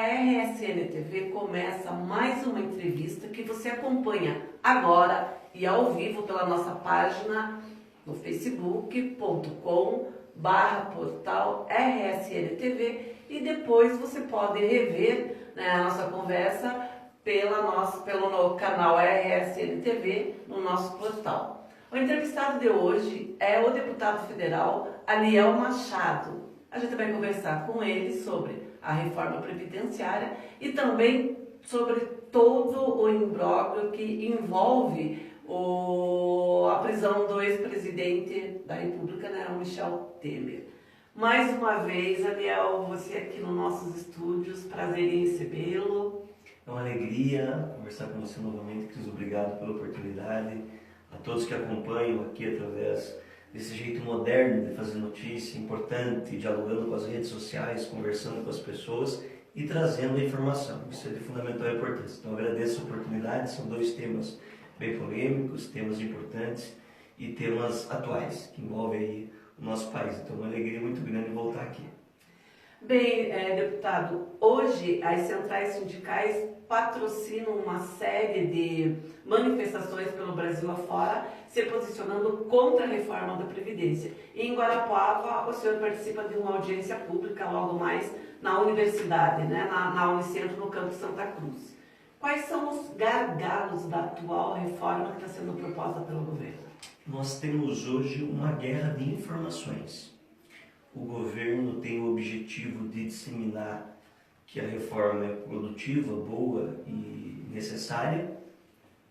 RSN TV começa mais uma entrevista que você acompanha agora e ao vivo pela nossa página no facebook.com/portal RSN TV e depois você pode rever, né, a nossa conversa pelo canal RSN TV no nosso portal. O entrevistado de hoje é o deputado federal Aniel Machado. A gente vai conversar com ele sobre a reforma previdenciária e também sobre todo o imbróglio que envolve a prisão do ex-presidente da República, né, o Michel Temer. Mais uma vez, Aniel, você aqui nos nossos estúdios, prazer em recebê-lo. É uma alegria conversar com você novamente, Cris. Obrigado pela oportunidade. A todos que acompanham aqui através desse jeito moderno de fazer notícia, importante, dialogando com as redes sociais, conversando com as pessoas e trazendo a informação. Isso é de fundamental importância. Então, agradeço a oportunidade. São dois temas bem polêmicos, temas importantes e temas atuais que envolvem aí o nosso país. Então, é uma alegria muito grande voltar aqui. Bem, deputado, hoje as centrais sindicais patrocinam uma série de manifestações pelo Brasil afora, se posicionando contra a reforma da Previdência. E em Guarapuava, o senhor participa de uma audiência pública logo mais na universidade, né, na Unicentro, no campus Santa Cruz. Quais são os gargalos da atual reforma que está sendo proposta pelo governo? Nós temos hoje uma guerra de informações. O governo tem o objetivo de disseminar que a reforma é produtiva, boa e necessária,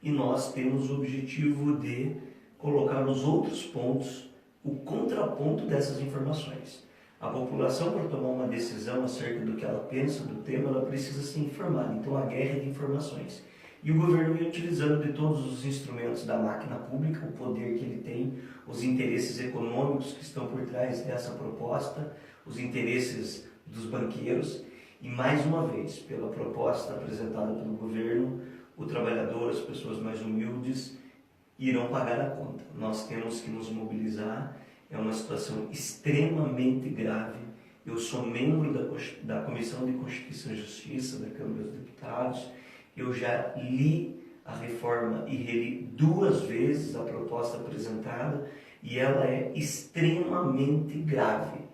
e nós temos o objetivo de colocar os outros pontos, o contraponto dessas informações. A população, para tomar uma decisão acerca do que ela pensa do tema, ela precisa ser informada. Então, a guerra de informações. E o governo vem utilizando de todos os instrumentos da máquina pública, o poder que ele tem, os interesses econômicos que estão por trás dessa proposta, os interesses dos banqueiros e, mais uma vez, pela proposta apresentada pelo governo, o trabalhador, as pessoas mais humildes, irão pagar a conta. Nós temos que nos mobilizar, é uma situação extremamente grave. Eu sou membro da Comissão de Constituição e Justiça da Câmara dos Deputados. Eu já li a reforma e reli 2 vezes a proposta apresentada e ela é extremamente grave.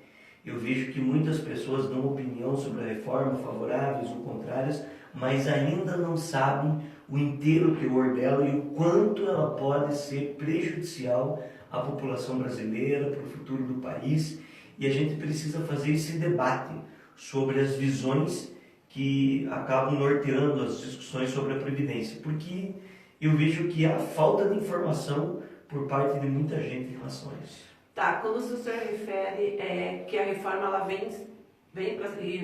Eu vejo que muitas pessoas dão opinião sobre a reforma, favoráveis ou contrárias, mas ainda não sabem o inteiro teor dela e o quanto ela pode ser prejudicial à população brasileira, para o futuro do país. E a gente precisa fazer esse debate sobre as visões que acabam norteando as discussões sobre a Previdência, porque eu vejo que há falta de informação por parte de muita gente em relação a isso. Tá, quando o senhor refere que a reforma ela vem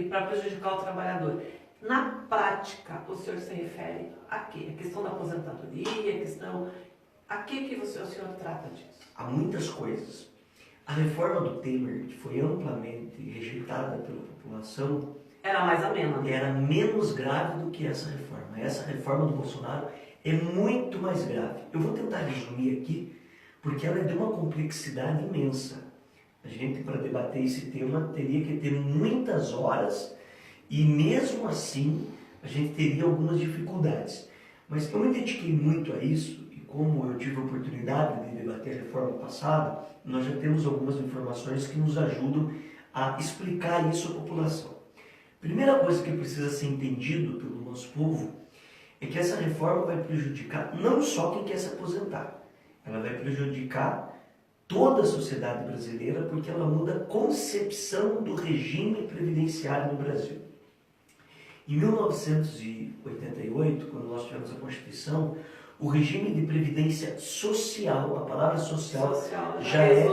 para prejudicar o trabalhador, na prática o senhor se refere a quê? A questão da aposentadoria, a que o senhor trata disso? Há muitas coisas. A reforma do Temer, que foi amplamente rejeitada pela população, era mais amena, né? Era menos grave do que essa reforma. Essa reforma do Bolsonaro é muito mais grave. Eu vou tentar resumir aqui, porque ela é de uma complexidade imensa. A gente, para debater esse tema, teria que ter muitas horas e, mesmo assim, a gente teria algumas dificuldades. Mas eu me dediquei muito a isso e, como eu tive a oportunidade de debater a reforma passada, nós já temos algumas informações que nos ajudam a explicar isso à população. Primeira coisa que precisa ser entendido pelo nosso povo é que essa reforma vai prejudicar não só quem quer se aposentar, ela vai prejudicar toda a sociedade brasileira porque ela muda a concepção do regime previdenciário no Brasil. Em 1988, quando nós tivemos a Constituição, o regime de previdência social, a palavra social já é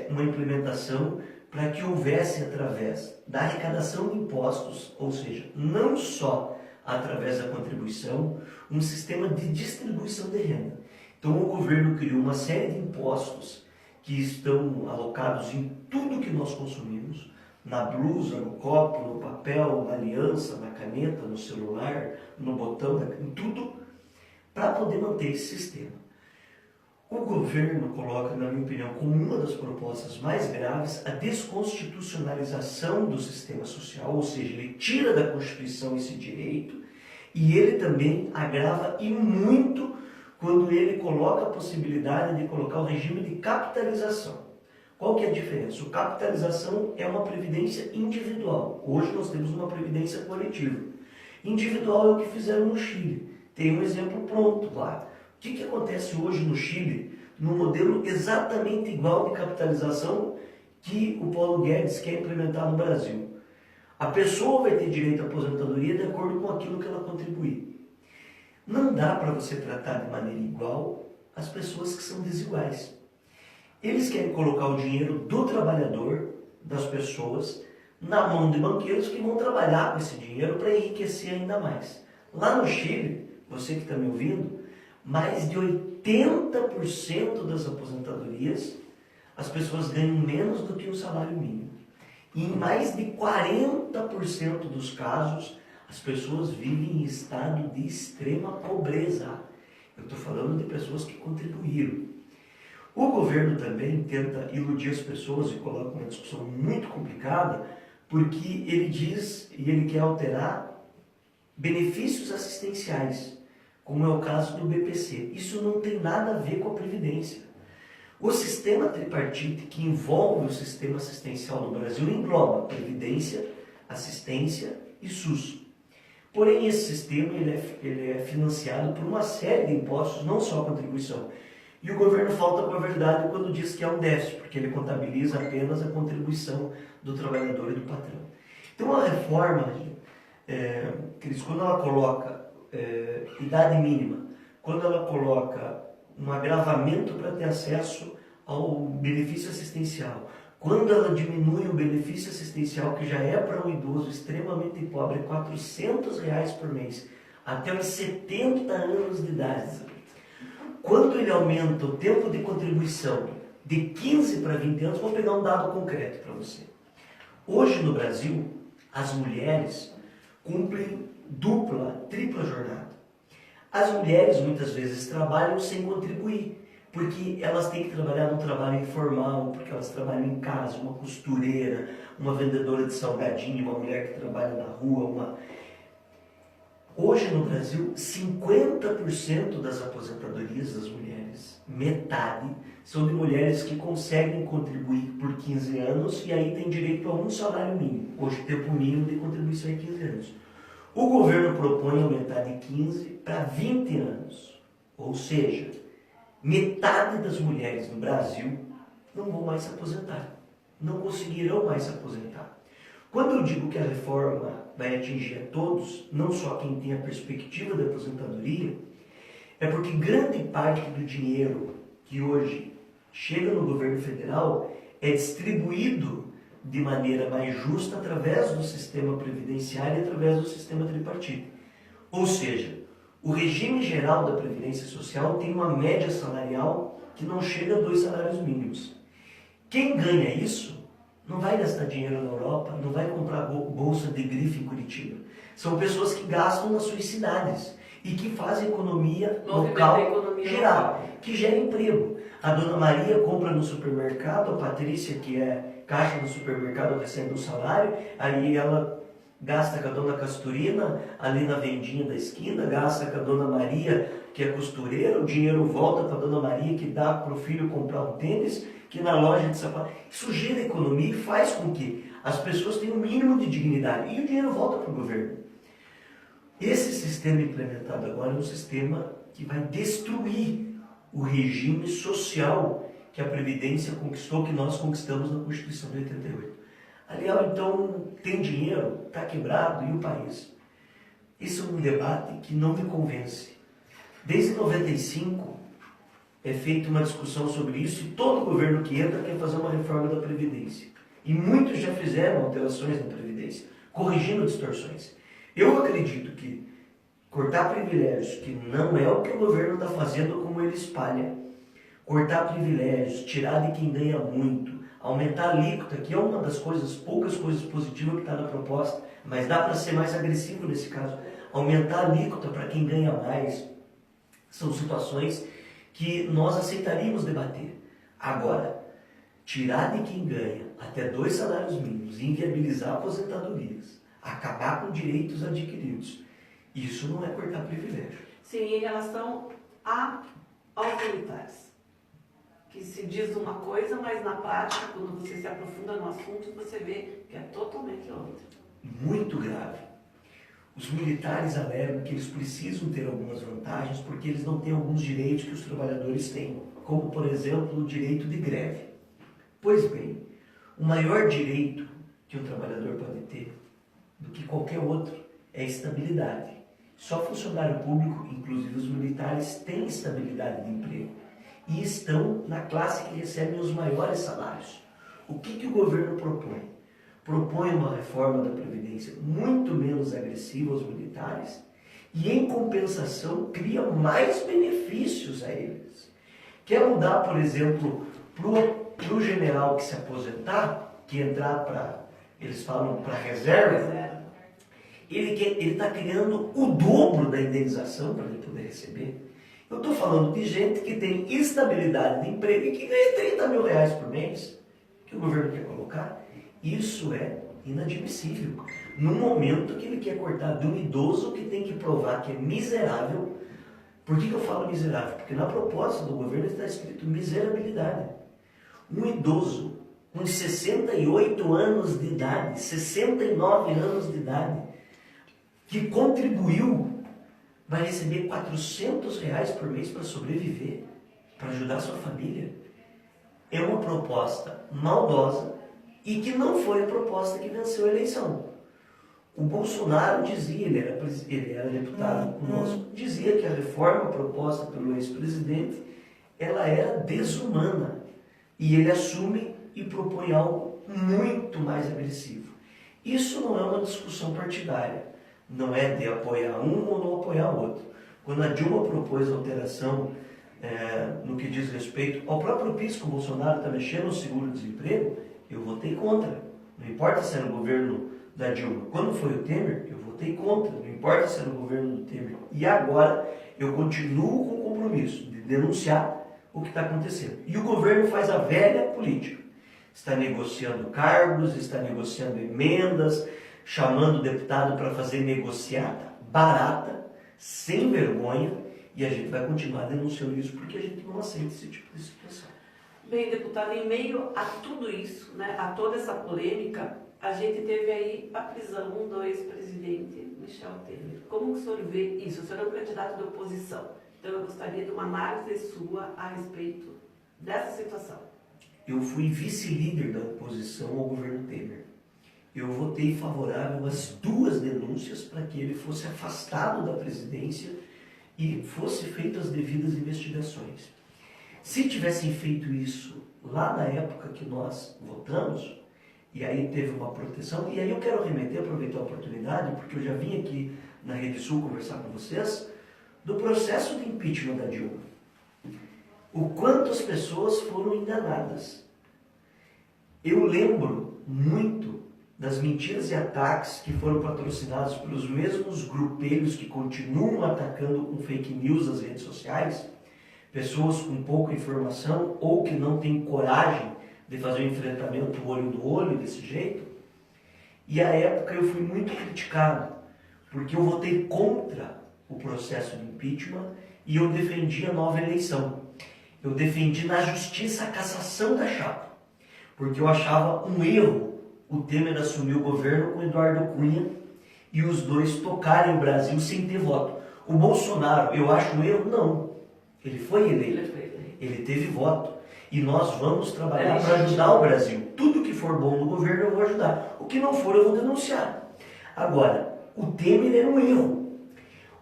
uma implementação para que houvesse, através da arrecadação de impostos, ou seja, não só através da contribuição, um sistema de distribuição de renda. Então o governo criou uma série de impostos que estão alocados em tudo que nós consumimos, na blusa, no copo, no papel, na aliança, na caneta, no celular, no botão, em tudo, para poder manter esse sistema. O governo coloca, na minha opinião, como uma das propostas mais graves a desconstitucionalização do sistema social, ou seja, ele tira da Constituição esse direito e ele também agrava e muito quando ele coloca a possibilidade de colocar o regime de capitalização. Qual que é a diferença? O capitalização é uma previdência individual. Hoje nós temos uma previdência coletiva. Individual é o que fizeram no Chile. Tem um exemplo pronto lá. O que acontece hoje no Chile, no modelo exatamente igual de capitalização que o Paulo Guedes quer implementar no Brasil? A pessoa vai ter direito à aposentadoria de acordo com aquilo que ela contribuir. Não dá para você tratar de maneira igual as pessoas que são desiguais. Eles querem colocar o dinheiro do trabalhador, das pessoas, na mão de banqueiros que vão trabalhar com esse dinheiro para enriquecer ainda mais. Lá no Chile, você que está me ouvindo, mais de 80% das aposentadorias, as pessoas ganham menos do que um salário mínimo. E em mais de 40% dos casos, as pessoas vivem em estado de extrema pobreza. Eu estou falando de pessoas que contribuíram. O governo também tenta iludir as pessoas e coloca uma discussão muito complicada, porque ele diz e ele quer alterar benefícios assistenciais, como é o caso do BPC. Isso não tem nada a ver com a Previdência. O sistema tripartite que envolve o sistema assistencial no Brasil engloba Previdência, Assistência e SUS. Porém, esse sistema ele é financiado por uma série de impostos, não só a contribuição. E o governo falta com a verdade quando diz que é um déficit, porque ele contabiliza apenas a contribuição do trabalhador e do patrão. Então, a reforma, Cris, quando ela coloca idade mínima, quando ela coloca um agravamento para ter acesso ao benefício assistencial, quando ela diminui o benefício assistencial, que já é para um idoso extremamente pobre, R$ 400 por mês, até os 70 anos de idade. Quando ele aumenta o tempo de contribuição de 15 para 20 anos, vou pegar um dado concreto para você. Hoje no Brasil, as mulheres cumprem dupla, tripla jornada. As mulheres muitas vezes trabalham sem contribuir, porque elas têm que trabalhar no trabalho informal, porque elas trabalham em casa, uma costureira, uma vendedora de salgadinho, uma mulher que trabalha na rua, Hoje no Brasil, 50% das aposentadorias das mulheres, metade, são de mulheres que conseguem contribuir por 15 anos e aí tem direito a um salário mínimo. Hoje o tempo mínimo de contribuição é 15 anos. O governo propõe aumentar de 15 para 20 anos. Ou seja, metade das mulheres no Brasil não vão mais se aposentar. Não conseguirão mais se aposentar. Quando eu digo que a reforma vai atingir a todos, não só quem tem a perspectiva da aposentadoria, é porque grande parte do dinheiro que hoje chega no governo federal é distribuído de maneira mais justa através do sistema previdenciário e através do sistema tripartite. Ou seja, o regime geral da Previdência Social tem uma média salarial que não chega a 2 salários mínimos. Quem ganha isso não vai gastar dinheiro na Europa, não vai comprar bolsa de grife em Curitiba. São pessoas que gastam nas suas cidades e que fazem economia local girar, que gera emprego. A dona Maria compra no supermercado, a Patrícia, que é caixa do supermercado, recebe um salário, aí ela gasta com a dona Casturina, ali na vendinha da esquina, gasta com a dona Maria, que é costureira, o dinheiro volta para a dona Maria, que dá para o filho comprar um tênis, que na loja de sapato. Isso gira a economia e faz com que as pessoas tenham um mínimo de dignidade. E o dinheiro volta para o governo. Esse sistema implementado agora é um sistema que vai destruir o regime social que a Previdência conquistou, que nós conquistamos na Constituição de 88. Aliás, então, tem dinheiro, está quebrado, e o país? Isso é um debate que não me convence. Desde 95, é feita uma discussão sobre isso e todo governo que entra quer fazer uma reforma da Previdência. E muitos já fizeram alterações na Previdência, corrigindo distorções. Eu acredito que cortar privilégios, que não é o que o governo está fazendo como ele espalha, cortar privilégios, tirar de quem ganha muito, aumentar a alíquota, que é uma das poucas coisas positivas que está na proposta, mas dá para ser mais agressivo nesse caso, aumentar a alíquota para quem ganha mais, são situações que nós aceitaríamos debater. Agora, tirar de quem ganha até 2 salários mínimos, inviabilizar aposentadorias, acabar com direitos adquiridos, isso não é cortar privilégio. Sim, em relação aos militares, que se diz uma coisa, mas na prática, quando você se aprofunda no assunto, você vê que é totalmente outra. Muito grave. Os militares alegam que eles precisam ter algumas vantagens porque eles não têm alguns direitos que os trabalhadores têm, como, por exemplo, o direito de greve. Pois bem, o maior direito que um trabalhador pode ter do que qualquer outro é a estabilidade. Só funcionário público, inclusive os militares, têm estabilidade de emprego e estão na classe que recebe os maiores salários. O que o governo propõe? Propõe uma reforma da Previdência muito menos agressiva aos militares e, em compensação, cria mais benefícios a eles. Quer mudar, por exemplo, para o general que se aposentar, que entrar para, eles falam, para reserva, ele está criando o dobro da indenização para ele poder receber. Eu estou falando de gente que tem estabilidade de emprego e que ganha 30 mil reais por mês, que o governo quer colocar. Isso é inadmissível. No momento que ele quer cortar de um idoso que tem que provar que é miserável. Por que eu falo miserável? Porque na proposta do governo está escrito miserabilidade. Um idoso com 68 anos de idade, 69 anos de idade, que contribuiu, vai receber 400 reais por mês para sobreviver, para ajudar a sua família. É uma proposta maldosa e que não foi a proposta que venceu a eleição. O Bolsonaro dizia, ele era deputado conosco, dizia que a reforma proposta pelo ex-presidente, ela era desumana. E ele assume e propõe algo muito mais agressivo. Isso não é uma discussão partidária. Não é de apoiar um ou não apoiar o outro. Quando a Dilma propôs alteração no que diz respeito ao próprio PIS, que o Bolsonaro está mexendo no seguro-desemprego, eu votei contra. Não importa se era o governo da Dilma. Quando foi o Temer, eu votei contra. Não importa se era o governo do Temer. E agora eu continuo com o compromisso de denunciar o que está acontecendo. E o governo faz a velha política. Está negociando cargos, está negociando emendas, chamando o deputado para fazer negociata barata, sem vergonha, e a gente vai continuar denunciando isso porque a gente não aceita esse tipo de situação. Bem, deputado, em meio a tudo isso, né, a toda essa polêmica, a gente teve aí a prisão do ex-presidente Michel Temer. Como o senhor vê isso? O senhor é um candidato de oposição, então eu gostaria de uma análise sua a respeito dessa situação. Eu fui vice-líder da oposição ao governo Temer. Eu votei favorável às 2 denúncias para que ele fosse afastado da presidência e fosse feitas as devidas investigações. Se tivessem feito isso lá na época que nós votamos, e aí teve uma proteção, e aí eu quero remeter, aproveitar a oportunidade, porque eu já vim aqui na Rede Sul conversar com vocês, do processo de impeachment da Dilma. O quanto as pessoas foram enganadas. Eu lembro muito das mentiras e ataques que foram patrocinados pelos mesmos grupelhos que continuam atacando com fake news nas redes sociais, pessoas com pouca informação ou que não têm coragem de fazer um enfrentamento olho no olho desse jeito. E à época eu fui muito criticado, porque eu votei contra o processo de impeachment e eu defendi a nova eleição. Eu defendi na justiça a cassação da chapa, porque eu achava um erro o Temer assumir o governo com Eduardo Cunha e os dois tocarem o Brasil sem ter voto. O Bolsonaro, eu acho um erro? Não. Ele foi eleito. Ele teve voto. E nós vamos trabalhar para ajudar o Brasil. Tudo que for bom no governo eu vou ajudar. O que não for eu vou denunciar. Agora, o Temer era um erro.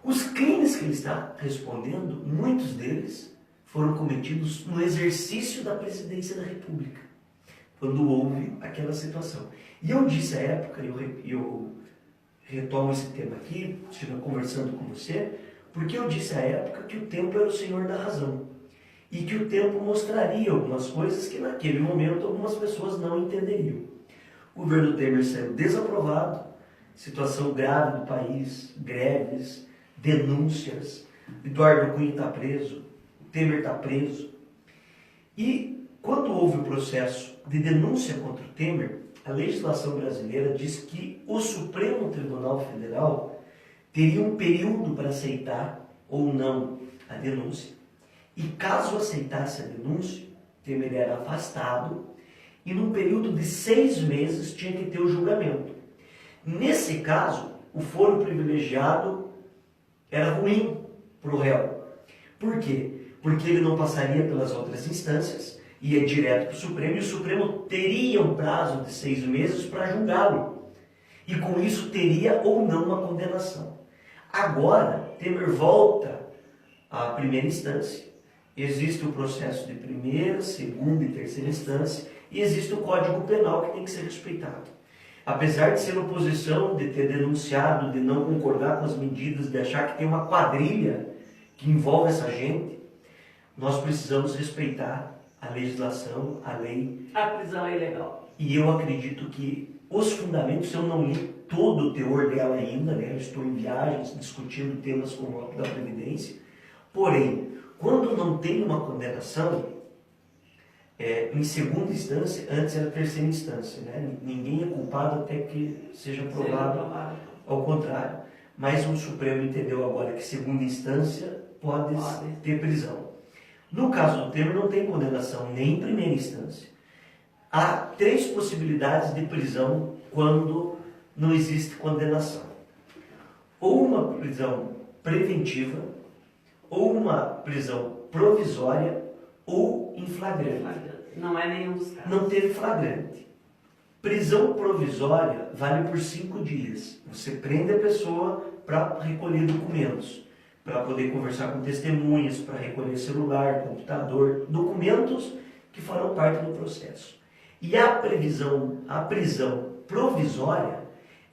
Os crimes que ele está respondendo, muitos deles foram cometidos no exercício da presidência da República, quando houve aquela situação. E eu disse à época, eu retomo esse tema aqui, conversando com você, porque eu disse à época que o tempo era o senhor da razão. E que o tempo mostraria algumas coisas que naquele momento algumas pessoas não entenderiam. O governo Temer saiu desaprovado, situação grave do país, greves, denúncias, Eduardo Cunha está preso, Temer está preso. E quando houve o processo de denúncia contra o Temer, a legislação brasileira diz que o Supremo Tribunal Federal teria um período para aceitar ou não a denúncia. E caso aceitasse a denúncia, Temer era afastado e num período de 6 meses tinha que ter o julgamento. Nesse caso, o foro privilegiado era ruim para o réu. Por quê? Porque ele não passaria pelas outras instâncias, ia direto para o Supremo, e o Supremo teria um prazo de 6 meses para julgá-lo. E com isso teria ou não uma condenação. Agora, Temer volta à primeira instância. Existe o processo de primeira, segunda e terceira instância, e existe o Código Penal que tem que ser respeitado. Apesar de ser oposição, de ter denunciado, de não concordar com as medidas, de achar que tem uma quadrilha que envolve essa gente, nós precisamos respeitar a legislação, a lei. A prisão é ilegal. E eu acredito que os fundamentos, eu não li todo o teor dela ainda, né? Eu estou em viagens discutindo temas como o da Previdência. Porém, quando não tem uma condenação, em segunda instância, antes era terceira instância, né? Ninguém é culpado até que seja provado ao contrário. Mas o Supremo entendeu agora que segunda instância pode ter prisão. No caso do Temer não tem condenação, nem em primeira instância. Há 3 possibilidades de prisão quando não existe condenação. Ou uma prisão preventiva, ou uma prisão provisória, ou em flagrante. Não é nenhum dos casos. Não teve flagrante. Prisão provisória vale por 5 dias. Você prende a pessoa para recolher documentos, para poder conversar com testemunhas, para recolher celular, computador, documentos que farão parte do processo. E a prisão provisória,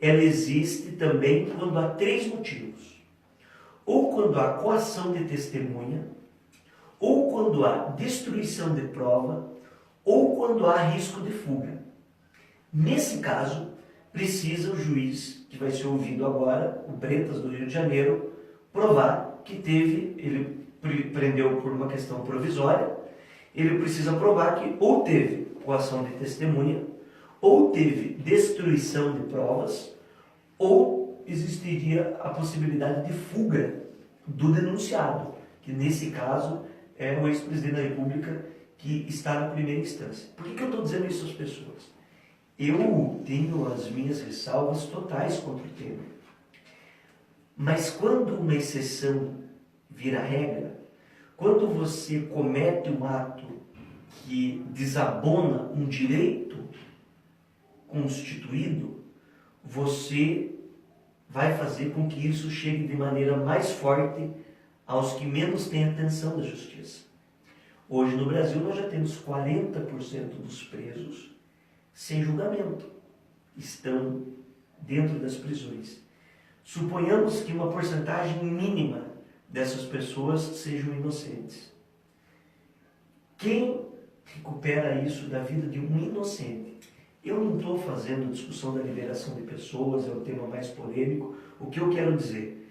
ela existe também quando há 3 motivos. Ou quando há coação de testemunha, ou quando há destruição de prova, ou quando há risco de fuga. Nesse caso, precisa o juiz, que vai ser ouvido agora, o Bretas do Rio de Janeiro, provar que ele prendeu por uma questão provisória, ele precisa provar que ou teve coação de testemunha, ou teve destruição de provas, ou existiria a possibilidade de fuga do denunciado, que nesse caso é o ex-presidente da República que está na primeira instância. Por que eu estou dizendo isso às pessoas? Eu tenho as minhas ressalvas totais contra o Temer. Mas quando uma exceção vira regra, quando você comete um ato que desabona um direito constituído, você vai fazer com que isso chegue de maneira mais forte aos que menos têm atenção da justiça. Hoje no Brasil nós já temos 40% dos presos sem julgamento. Estão dentro das prisões. Suponhamos que uma porcentagem mínima dessas pessoas sejam inocentes. Quem recupera isso da vida de um inocente? Eu não estou fazendo discussão da liberação de pessoas, é o tema mais polêmico. O que eu quero dizer?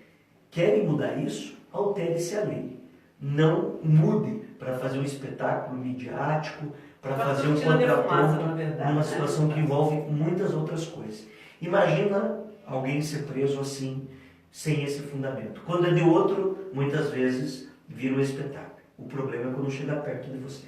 Querem mudar isso? Altere-se a lei. Não mude para fazer um espetáculo midiático, para fazer um contraponto numa situação que envolve muitas outras coisas. Imagina alguém ser preso assim, sem esse fundamento. Quando é de outro, muitas vezes vira um espetáculo. O problema é quando chega perto de você.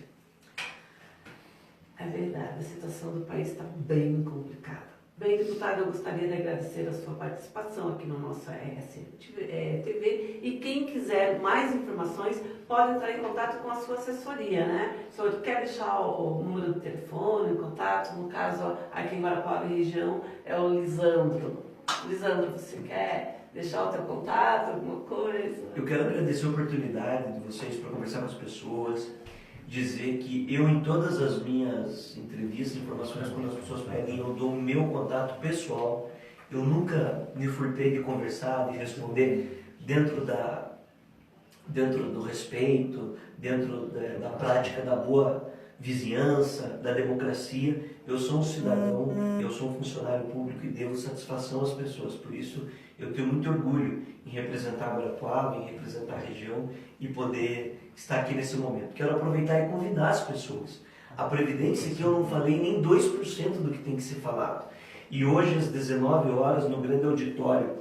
É verdade, a situação do país está bem complicada. Bem, deputado, eu gostaria de agradecer a sua participação aqui no nosso RSN TV. E quem quiser mais informações, pode entrar em contato com a sua assessoria, né? O senhor quer deixar o número do telefone, o contato? No caso, aqui em Guarapuava região, é o Lisandro. Lisandro, você quer deixar o teu contato, alguma coisa? Eu quero agradecer a oportunidade de vocês para conversar com as pessoas, dizer que eu, em todas as minhas entrevistas, informações, quando as pessoas pedem, eu dou o meu contato pessoal. Eu nunca me furtei de conversar, de responder dentro do respeito, dentro da prática da boa vizinhança, da democracia. Eu sou um cidadão, eu sou um funcionário público e devo satisfação às pessoas. Por isso, eu tenho muito orgulho em representar Guarapuava, em representar a região e poder estar aqui nesse momento. Quero aproveitar e convidar as pessoas. A Previdência, que eu não falei nem 2% do que tem que ser falado. E hoje, às 19 horas, no grande auditório,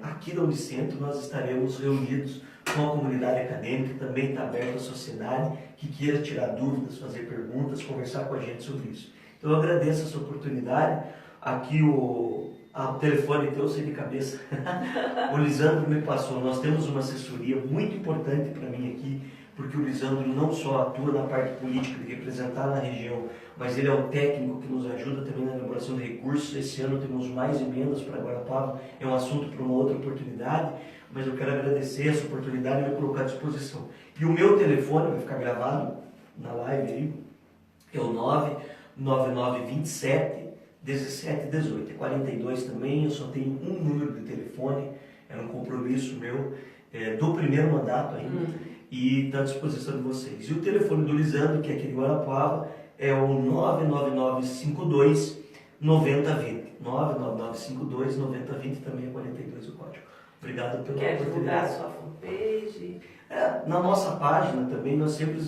aqui da Unicentro, nós estaremos reunidos com a comunidade acadêmica, também está aberto à sociedade, que queira tirar dúvidas, fazer perguntas, conversar com a gente sobre isso. Então, eu agradeço essa oportunidade. Aqui o telefone teu, eu sei de cabeça. O Lisandro me passou. Nós temos uma assessoria muito importante para mim aqui, porque o Lisandro não só atua na parte política de representar na região, mas ele é um técnico que nos ajuda também na elaboração de recursos. Esse ano temos mais emendas para Guarapuava, é um assunto para uma outra oportunidade, mas eu quero agradecer essa oportunidade e me colocar à disposição. E o meu telefone vai ficar gravado na live aí, é o 99927 1718, é 42 também. Eu só tenho um número de telefone, é um compromisso meu do primeiro mandato ainda. E está à disposição de vocês. E o telefone do Lisandro, que é aqui de Guarapuava, é o 99952 9020. 99952 9020, também é 42 o código. Obrigado pela oportunidade. Quer divulgar a sua fanpage? Na nossa página também, nós sempre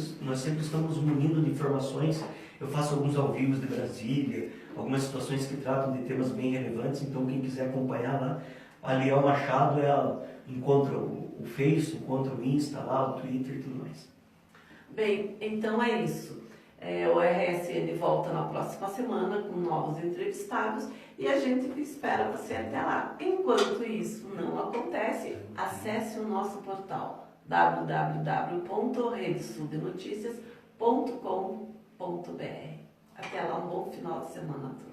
estamos munindo de informações. Eu faço alguns ao vivo de Brasília, algumas situações que tratam de temas bem relevantes, então quem quiser acompanhar lá, a Liel Machado, encontra o Face, encontra o Insta lá, o Twitter e tudo mais. Bem, então é isso. O RSN volta na próxima semana com novos entrevistados e a gente espera você até lá. Enquanto isso não acontece, acesse o nosso portal www.redesudnoticias.com.br. Até lá, um bom final de semana a todos.